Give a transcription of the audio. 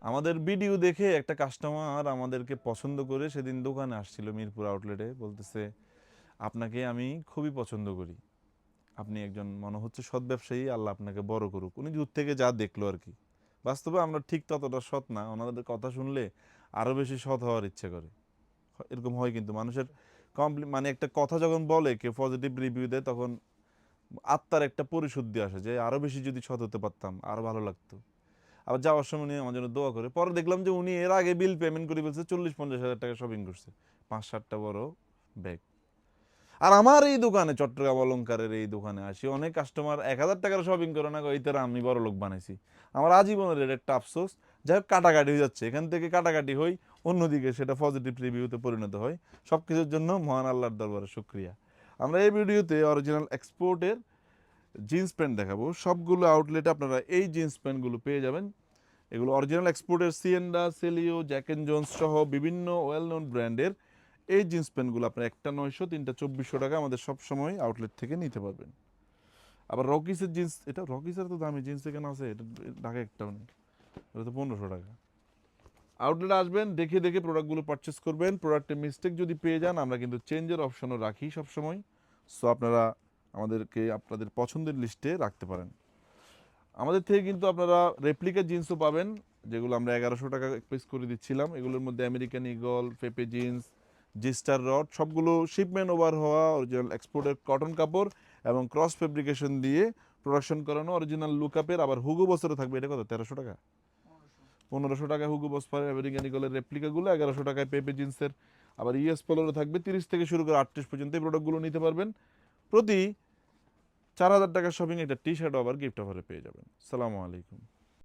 আমাদের ভিডিও দেখে একটা কাস্টমার আমাদেরকে পছন্দ করে সেদিন দোকানে আসছিল মিরপুর আউটলেটে, বলতেছে আপনাকে আমি খুবই পছন্দ করি, আপনি একজন মনে হচ্ছে সৎ ব্যবসায়ী, আল্লাহ আপনাকে বড় করুক। উনি দূর থেকে যা দেখলো আর কি। বাস্তবে আমরা ঠিক ততটা সৎ না, ওনাদের কথা শুনলে আরও বেশি সৎ হওয়ার ইচ্ছে করে। এরকম হয় কিন্তু মানুষের মানে একটা কথা যখন বলে কেউ পজিটিভ রিভিউ দেয়, তখন আত্মার একটা পরিশুদ্ধি আসে যে আরও বেশি যদি সৎ হতে পারতাম আরও ভালো লাগতো। আবার যাওয়ার সময় উনি আমার জন্য দোয়া করে। পরে দেখলাম যে উনি এর আগে বিল পেমেন্ট করে ফেলছে, 40-50 হাজার টাকা শপিং করছে, 5-7টা বড় ব্যাগ। আর আমার এই দোকানে, চট্টগ্রাম অলংকারের এই দোকানে আসি অনেক কাস্টমার 1,000 টাকার শপিং করে না, এই তারা আমি বড় লোক বানাইছি। আমার আজীবনের এটা একটা আফসোস। যাই হোক, কাটাকাটি হয়ে যাচ্ছে, এখান থেকে কাটাকাটি হই, অন্যদিকে সেটা পজিটিভ রিভিউতে পরিণত হয়। সব কিছুর জন্য মহান আল্লাহর দরবারে শুক্রিয়া। আমরা এই ভিডিওতে অরিজিনাল এক্সপোর্টের জিন্স প্যান্ট দেখাবো। সবগুলো আউটলেটে আপনারা এই জিন্স প্যান্টগুলো পেয়ে যাবেন। এগুলো অরিজিনাল এক্সপোর্টের সিয়েন্ডা, সেলিও, জ্যাক এন্ড জোন্স সহ বিভিন্ন ওয়েল নোন ব্র্যান্ডের এই জিন্স প্যান্টগুলো আপনার একটা 900, তিনটা 2400 টাকা আমাদের সব সময় আউটলেট থেকে নিতে পারবেন। আবার রকিসের জিন্স, এটা রকিসের তো দামি জিন্স এখানে আছে, এটা ঢাকা একটাও নেই, এটা তো 1500 টাকা। আউটলেটে আসবেন, দেখে দেখে প্রোডাক্টগুলো পারচেস করবেন। প্রোডাক্টের মিস্টেক যদি পেয়ে যান, আমরা কিন্তু চেঞ্জের অপশনও রাখি সবসময়। সো আপনারা আমাদেরকে আপনাদের পছন্দের লিস্টে রাখতে পারেন। আমাদের থেকে কিন্তু আপনারা রেপ্লিকা জিন্সও পাবেন, যেগুলো আমরা 1100 টাকা পিস করে দিচ্ছিলাম। এগুলোর মধ্যে American Eagle, Pepe Jeans, G Star Raw, সবগুলো শিপমেন্ট ওভার হওয়া অরিজিনাল এক্সপোর্টের কটন কাপড় এবং ক্রস ফেব্রিকেশন দিয়ে প্রোডাকশন করানো অরিজিনাল লুকআপের। আবার হুগো বসেরও থাকবে, এটা কত, 1300 টাকা, 1500 টাকা হুগো বস পাবে। আমেরিকান ইগলের রেপ্লিকাগুলো 1100 টাকায় পেপে জিন্সের। আবার ইএস পোলোরও থাকবে 30 থেকে শুরু করে 38 পর্যন্ত, এই প্রোডাক্টগুলো নিতে পারবেন। প্রতি 4000 টাকার শপিং একটা টি শার্ট আবার গিফট অফারে পেয়ে যাবেন। সালামু আলাইকুম।